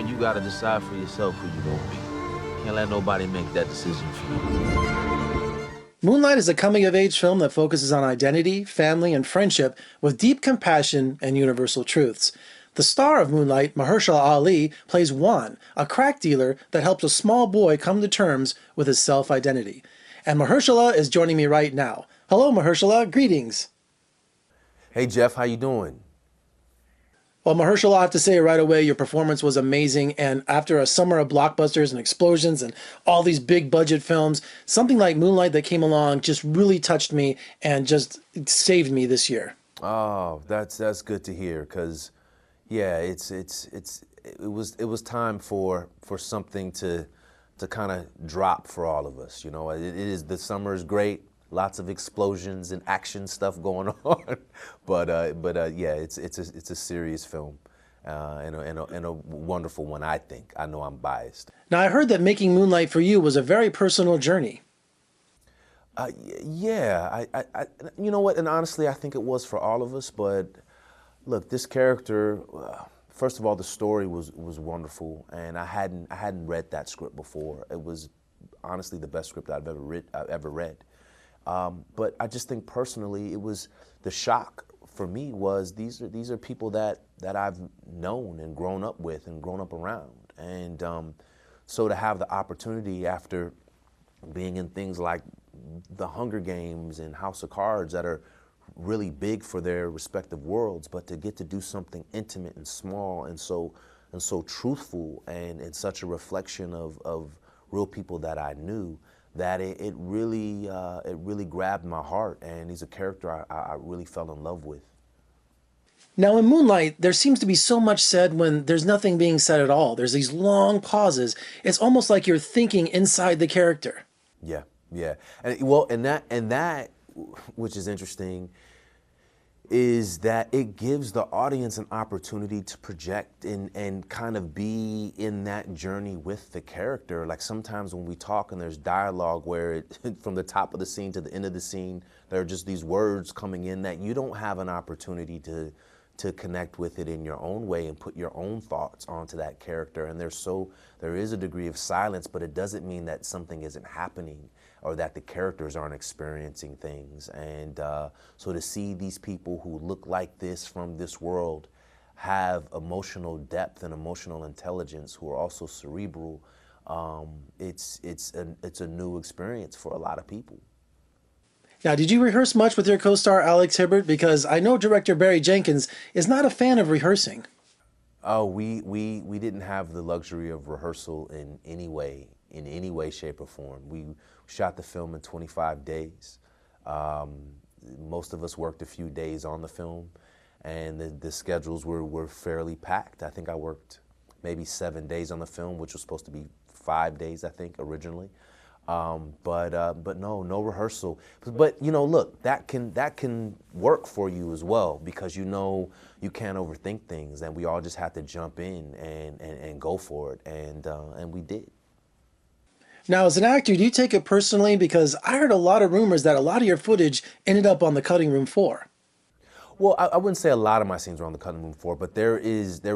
point, you gotta decide for yourself who you gonna be. Can't let nobody make that decision for you. Moonlight is a coming-of-age film that focuses on identity, family, and friendship with deep compassion and universal truths. The star of Moonlight, Mahershala Ali, plays Juan, a crack dealer that helps a small boy come to terms with his self-identity. And Mahershala is joining me right now. Hello, Mahershala. Greetings. Hey, Jeff. How you doing? Well, Mahershala, I have to say right away, your performance was amazing. And after a summer of blockbusters and explosions and all these big budget films, something like Moonlight that came along just really touched me and just saved me this year. Oh, that's good to hear. Cause, yeah, it was time for something to kind of drop for all of us. You know, the summer is great. Lots of explosions and action stuff going on, but yeah, it's a serious film, and a wonderful one. I think. I know I'm biased. Now, I heard that making Moonlight for you was a very personal journey. Yeah, you know what? And honestly, I think it was for all of us. But look, this character. First of all, the story was wonderful, and I hadn't read that script before. It was honestly the best script I've ever read. But I just think personally, it was the shock for me was these are people that I've known and grown up with and grown up around, and so to have the opportunity after being in things like the Hunger Games and House of Cards that are really big for their respective worlds, but to get to do something intimate and small and so truthful and such a reflection of real people that I knew. That it really grabbed my heart, and he's a character I really fell in love with. Now, in Moonlight, there seems to be so much said when there's nothing being said at all. There's these long pauses. It's almost like you're thinking inside the character. Yeah, yeah, and that, which is interesting, is that it gives the audience an opportunity to project and kind of be in that journey with the character. Like sometimes when we talk and there's dialogue where from the top of the scene to the end of the scene, there are just these words coming in that you don't have an opportunity to connect with it in your own way and put your own thoughts onto that character. And there is a degree of silence, but it doesn't mean that something isn't happening or that the characters aren't experiencing things. And so to see these people who look like this from this world have emotional depth and emotional intelligence, who are also cerebral, it's a new experience for a lot of people. Now, did you rehearse much with your co-star Alex Hibbert? Because I know director Barry Jenkins is not a fan of rehearsing. Oh, we didn't have the luxury of rehearsal in any way, shape, or form. We shot the film in 25 days. Most of us worked a few days on the film, and the schedules were fairly packed. I think I worked maybe 7 days on the film, which was supposed to be 5 days, I think, originally. But no rehearsal. But you know, look, that can work for you as well, because you know you can't overthink things, and we all just have to jump in and go for it, and we did. Now, as an actor, do you take it personally? Because I heard a lot of rumors that a lot of your footage ended up on the cutting room floor. Well, I wouldn't say a lot of my scenes were on the cutting room floor, but there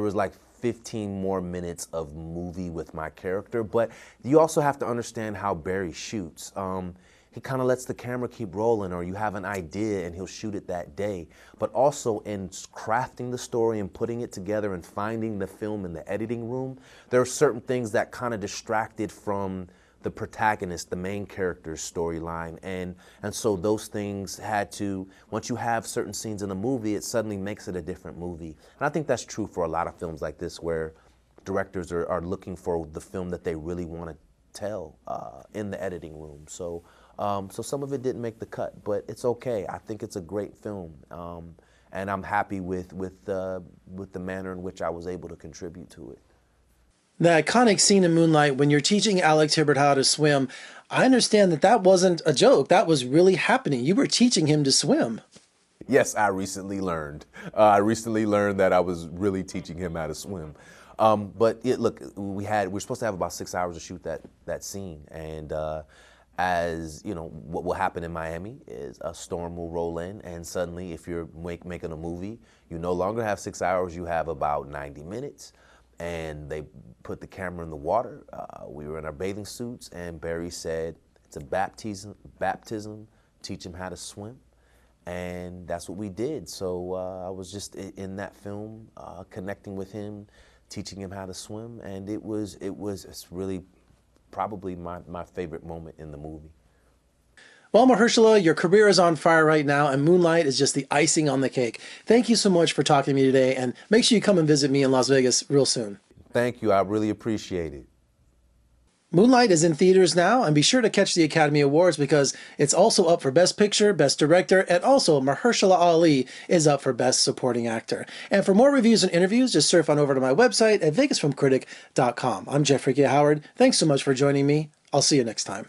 was like 15 more minutes of movie with my character. But you also have to understand how Barry shoots. He kind of lets the camera keep rolling, or you have an idea and he'll shoot it that day. But also in crafting the story and putting it together and finding the film in the editing room, there are certain things that kind of distracted from the protagonist, the main character's storyline, and so those things had to, once you have certain scenes in a movie, it suddenly makes it a different movie. And I think that's true for a lot of films like this, where directors are looking for the film that they really want to tell in the editing room. So some of it didn't make the cut, but it's okay. I think it's a great film, and I'm happy with the manner in which I was able to contribute to it. The iconic scene in Moonlight when you're teaching Alex Hibbert how to swim, I understand that wasn't a joke. That was really happening. You were teaching him to swim. Yes, I recently learned. That I was really teaching him how to swim. But look, we're supposed to have about 6 hours to shoot that scene, and as you know, what will happen in Miami is a storm will roll in, and suddenly, if you're making a movie, you no longer have 6 hours. You have about 90 minutes. and they put the camera in the water. We were in our bathing suits, and Barry said, "It's a baptism. Teach him how to swim." And that's what we did. So I was just in that film, connecting with him, teaching him how to swim, and it's really probably my favorite moment in the movie. Well, Mahershala, your career is on fire right now, and Moonlight is just the icing on the cake. Thank you so much for talking to me today, and make sure you come and visit me in Las Vegas real soon. Thank you. I really appreciate it. Moonlight is in theaters now, and be sure to catch the Academy Awards because it's also up for Best Picture, Best Director, and also Mahershala Ali is up for Best Supporting Actor. And for more reviews and interviews, just surf on over to my website at vegasfilmcritic.com. I'm Jeffrey K. Howard. Thanks so much for joining me. I'll see you next time.